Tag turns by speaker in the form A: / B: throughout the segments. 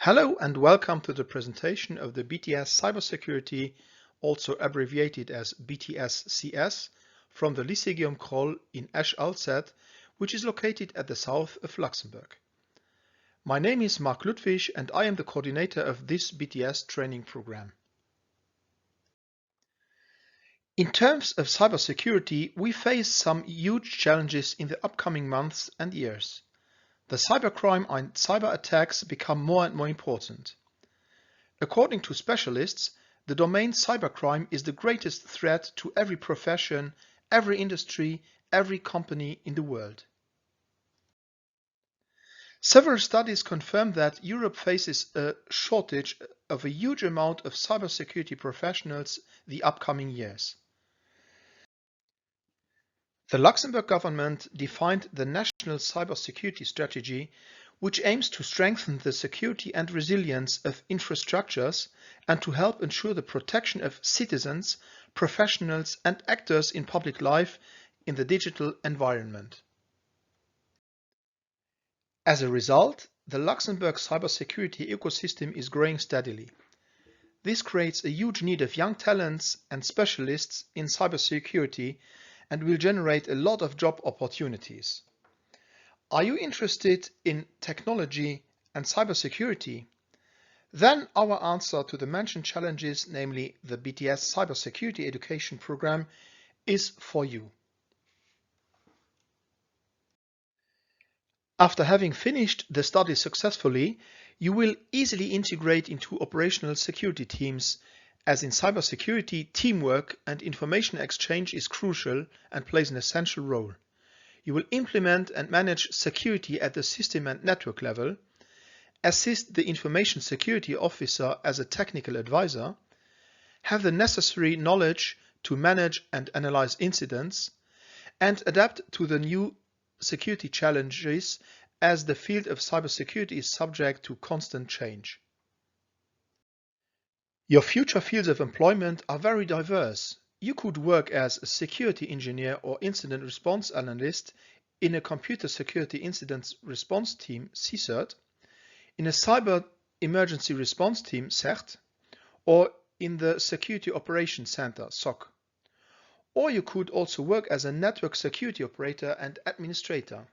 A: Hello and welcome to the presentation of the BTS Cybersecurity, also abbreviated as BTS CS, from the Lycée Guillaume Kroll in Esch-Alzette, which is located at the south of Luxembourg. My name is Mark Ludwig and I am the coordinator of this BTS training program. In terms of cybersecurity, we face some huge challenges in the upcoming months and years. The cybercrime and cyber attacks become more and more important. According to specialists, the domain cybercrime is the greatest threat to every profession, every industry, every company in the world. Several studies confirm that Europe faces a shortage of a huge amount of cybersecurity professionals the upcoming years. The Luxembourg government defined the National Cybersecurity Strategy, which aims to strengthen the security and resilience of infrastructures and to help ensure the protection of citizens, professionals and actors in public life in the digital environment. As a result, the Luxembourg cybersecurity ecosystem is growing steadily. This creates a huge need of young talents and specialists in cybersecurity and will generate a lot of job opportunities. Are you interested in technology and cybersecurity? Then our answer to the mentioned challenges, namely the BTS Cybersecurity Education Program, is for you. After having finished the study successfully, you will easily integrate into operational security teams. As in cybersecurity, teamwork and information exchange is crucial and plays an essential role. You will implement and manage security at the system and network level, assist the information security officer as a technical advisor, have the necessary knowledge to manage and analyze incidents, and adapt to the new security challenges as the field of cybersecurity is subject to constant change. Your future fields of employment are very diverse. You could work as a security engineer or incident response analyst in a computer security incident response team, CSIRT, in a cyber emergency response team, CERT, or in the Security Operations Center, SOC. Or you could also work as a network security operator and administrator,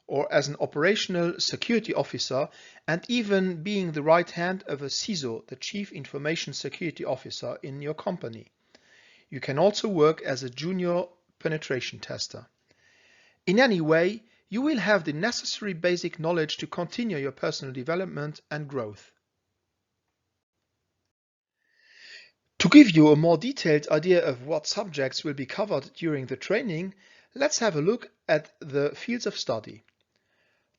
A: or as an operational security officer, and even being the right hand of a CISO, the Chief Information Security Officer in your company. You can also work as a junior penetration tester. In any way, you will have the necessary basic knowledge to continue your personal development and growth. To give you a more detailed idea of what subjects will be covered during the training, let's have a look at the fields of study.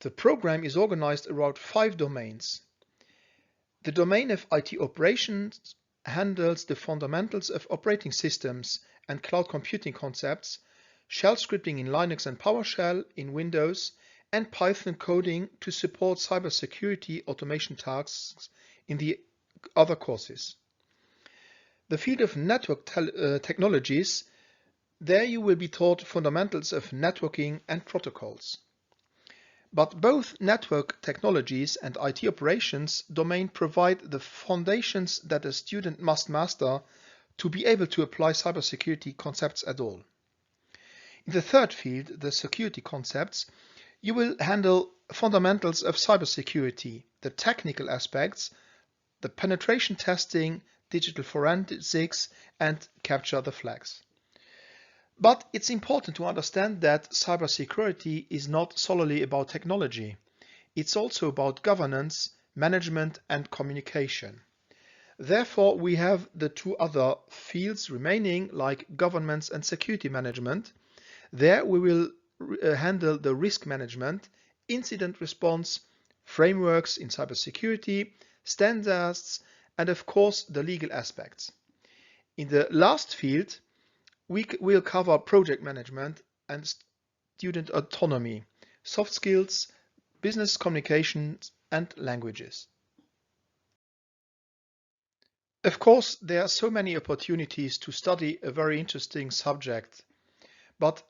A: The program is organized around 5 domains. The domain of IT operations handles the fundamentals of operating systems and cloud computing concepts, shell scripting in Linux and PowerShell in Windows, and Python coding to support cybersecurity automation tasks in the other courses. The field of network technologies, there you will be taught fundamentals of networking and protocols. But both network technologies and IT operations domain provide the foundations that a student must master to be able to apply cybersecurity concepts at all. In the third field, the security concepts, you will handle fundamentals of cybersecurity, the technical aspects, the penetration testing, digital forensics, and capture the flags. But it's important to understand that cybersecurity is not solely about technology. It's also about governance, management, and communication. Therefore, we have the 2 other fields remaining, like governance and security management. There we will handle the risk management, incident response, frameworks in cybersecurity, standards, and of course the legal aspects. In the last field, we will cover project management and student autonomy, soft skills, business communications, and languages. Of course, there are so many opportunities to study a very interesting subject, but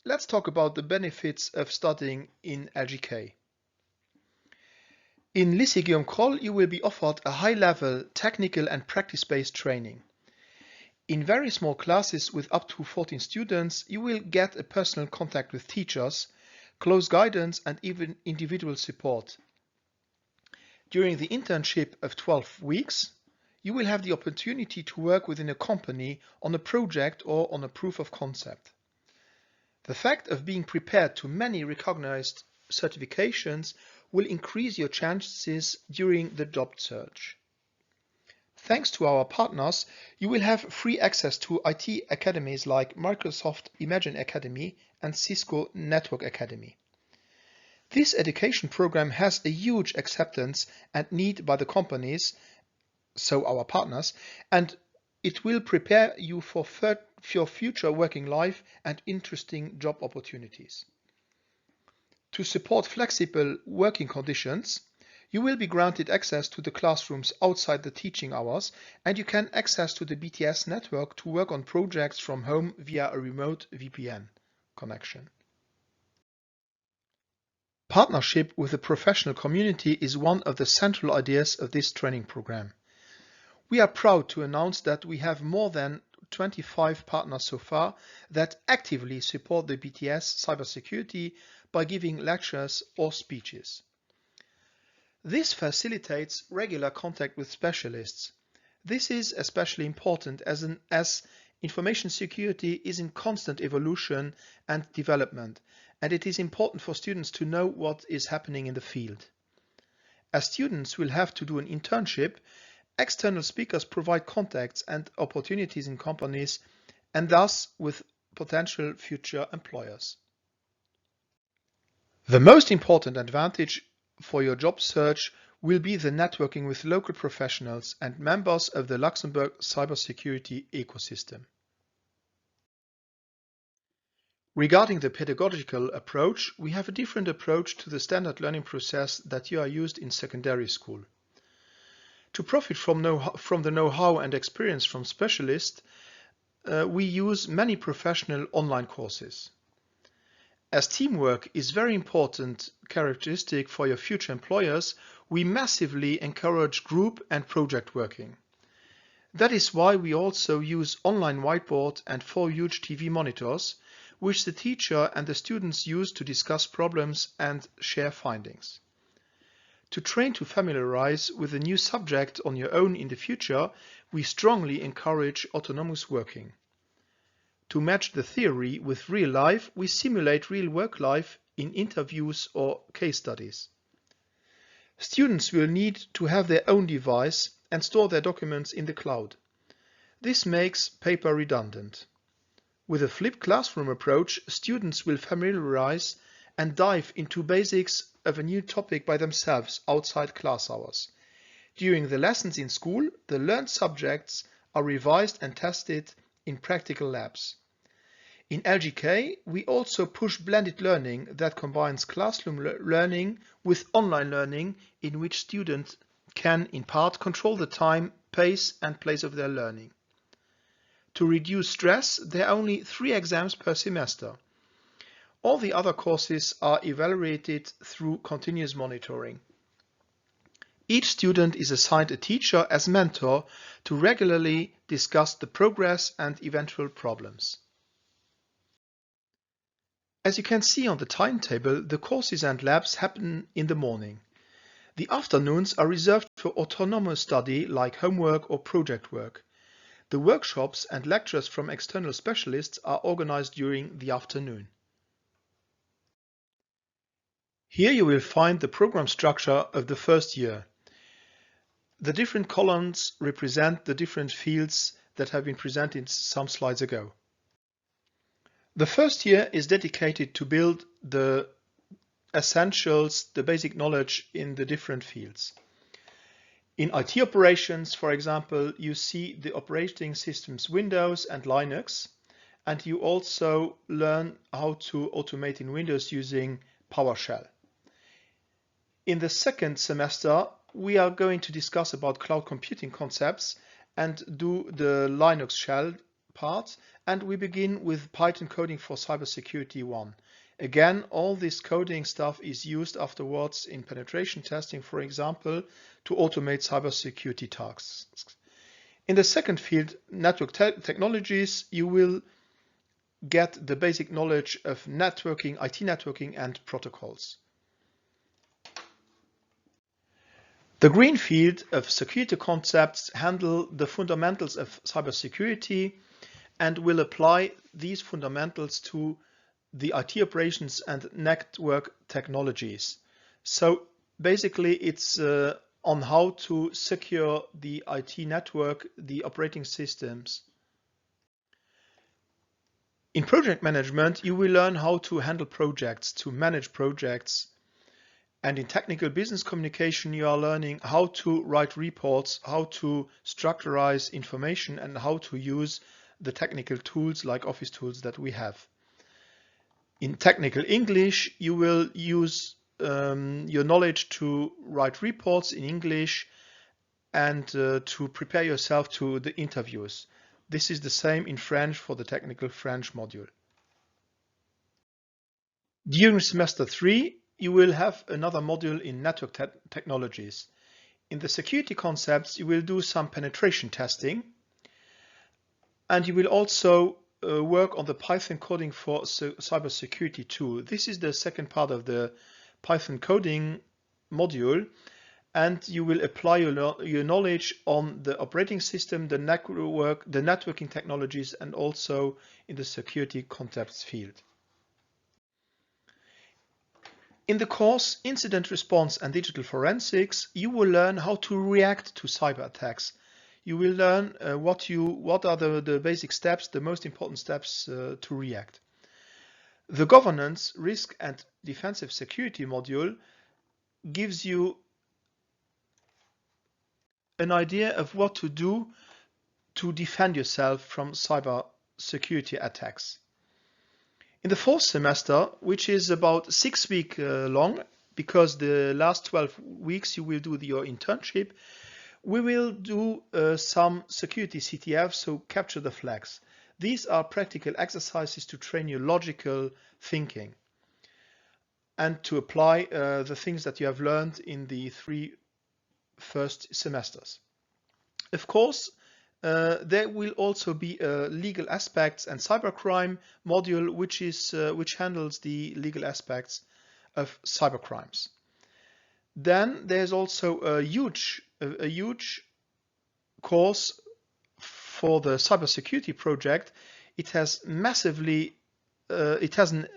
A: let's talk about the benefits of studying in LGK. In Lycée Guillaume Kroll, you will be offered a high-level technical and practice-based training. In very small classes with up to 14 students, you will get a personal contact with teachers, close guidance and even individual support. During the internship of 12 weeks, you will have the opportunity to work within a company on a project or on a proof of concept. The fact of being prepared to many recognized certifications will increase your chances during the job search. Thanks to our partners, you will have free access to IT academies like Microsoft Imagine Academy and Cisco Network Academy. This education program has a huge acceptance and need by the companies, so our partners, and it will prepare you for your future working life and interesting job opportunities. To support flexible working conditions, you will be granted access to the classrooms outside the teaching hours, and you can access to the BTS network to work on projects from home via a remote VPN connection. Partnership with the professional community is one of the central ideas of this training program. We are proud to announce that we have more than 25 partners so far that actively support the BTS Cybersecurity by giving lectures or speeches. This facilitates regular contact with specialists. This is especially important as information security is in constant evolution and development, and it is important for students to know what is happening in the field. As students will have to do an internship, external speakers provide contacts and opportunities in companies and thus with potential future employers. The most important advantage for your job search will be the networking with local professionals and members of the Luxembourg cybersecurity ecosystem. Regarding the pedagogical approach, we have a different approach to the standard learning process that you are used in secondary school. To profit from the know-how and experience from specialists, we use many professional online courses. As teamwork is a very important characteristic for your future employers, we massively encourage group and project working. That is why we also use online whiteboard and 4 huge TV monitors, which the teacher and the students use to discuss problems and share findings. To train to familiarize with a new subject on your own in the future, we strongly encourage autonomous working. To match the theory with real life, we simulate real work life in interviews or case studies. Students will need to have their own device and store their documents in the cloud. This makes paper redundant. With a flipped classroom approach, students will familiarize and dive into basics of a new topic by themselves outside class hours. During the lessons in school, the learned subjects are revised and tested in practical labs. In LGK, we also push blended learning that combines classroom learning with online learning, in which students can, in part, control the time, pace and place of their learning. To reduce stress, there are only 3 exams per semester. All the other courses are evaluated through continuous monitoring. Each student is assigned a teacher as mentor to regularly discuss the progress and eventual problems. As you can see on the timetable, the courses and labs happen in the morning. The afternoons are reserved for autonomous study like homework or project work. The workshops and lectures from external specialists are organized during the afternoon. Here you will find the program structure of the first year. The different columns represent the different fields that have been presented some slides ago. The first year is dedicated to build the essentials, the basic knowledge in the different fields. In IT operations, for example, you see the operating systems Windows and Linux, and you also learn how to automate in Windows using PowerShell. In the second semester, we are going to discuss about cloud computing concepts and do the Linux shell part, and we begin with Python coding for cybersecurity 1. Again, all this coding stuff is used afterwards in penetration testing, for example, to automate cybersecurity tasks. In the second field, network technologies, you will get the basic knowledge of networking, IT networking, and protocols. The green field of security concepts handle the fundamentals of cybersecurity and will apply these fundamentals to the IT operations and network technologies. So basically it's on how to secure the IT network, the operating systems. In project management, you will learn how to handle projects, to manage projects. And in technical business communication, you are learning how to write reports, how to structurize information, and how to use the technical tools like Office tools that we have. In technical English, you will use your knowledge to write reports in English and to prepare yourself to the interviews. This is the same in French for the technical French module. During semester 3, you will have another module in network technologies. In the security concepts, you will do some penetration testing, and you will also work on the Python coding for cybersecurity tool. This is the second part of the Python coding module, and you will apply your knowledge on the operating system, the network, the networking technologies, and also in the security concepts field. In the course Incident Response and Digital Forensics, you will learn how to react to cyber attacks. You will learn what are the basic steps, the most important steps to react. The Governance, Risk and Defensive Security module gives you an idea of what to do to defend yourself from cyber security attacks. In the fourth semester, which is about 6 weeks long, because the last 12 weeks you will do your internship, we will do some security CTF, so capture the flags. These are practical exercises to train your logical thinking and to apply the things that you have learned in the 3 first semesters. Of course, there will also be legal aspects and cybercrime module, which handles the legal aspects of cybercrimes. Then there's also a huge course for the cybersecurity project. It has massively amount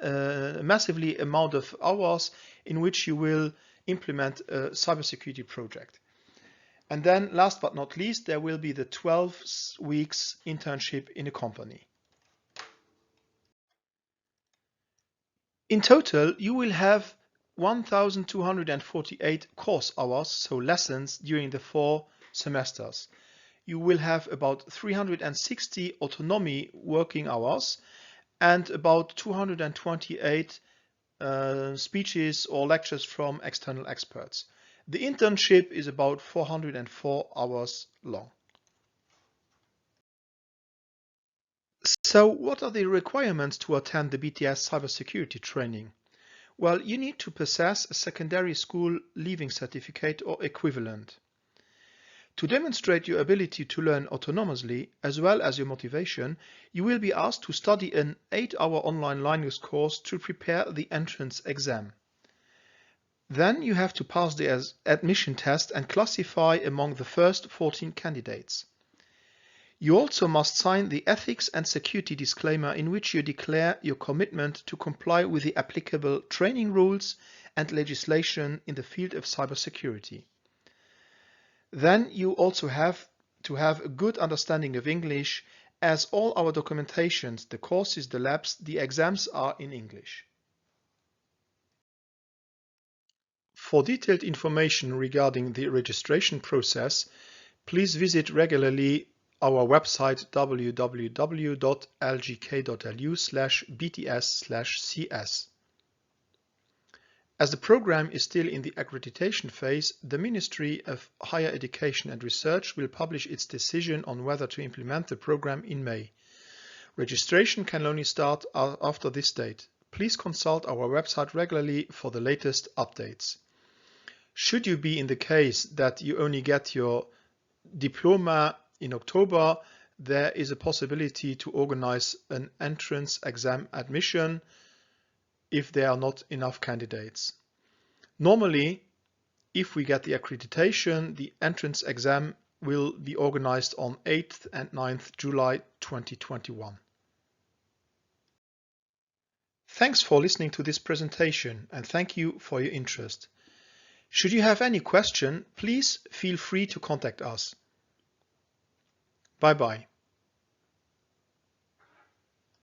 A: of hours in which you will implement a cybersecurity project. And then last but not least, there will be the 12 weeks internship in a company. In total, you will have 1,248 course hours, so lessons, during the 4 semesters. You will have about 360 autonomy working hours and about 228 speeches or lectures from external experts. The internship is about 404 hours long. So what are the requirements to attend the BTS Cybersecurity training? Well, you need to possess a secondary school leaving certificate or equivalent. To demonstrate your ability to learn autonomously, as well as your motivation, you will be asked to study an 8-hour online Linux course to prepare the entrance exam. Then you have to pass the admission test and classify among the first 14 candidates. You also must sign the ethics and security disclaimer, in which you declare your commitment to comply with the applicable training rules and legislation in the field of cybersecurity. Then you also have to have a good understanding of English, as all our documentations, the courses, the labs, the exams are in English. For detailed information regarding the registration process, please visit regularly our website www.lgk.lu/bts/cs. As the program is still in the accreditation phase, the Ministry of Higher Education and Research will publish its decision on whether to implement the program in May. Registration can only start after this date. please consult our website regularly for the latest updates. Should you be in the case that you only get your diploma in October, there is a possibility to organize an entrance exam admission if there are not enough candidates. Normally, if we get the accreditation, the entrance exam will be organized on 8th and 9th July 2021. Thanks for listening to this presentation and thank you for your interest. Should you have any question, please feel free to contact us. Bye-bye.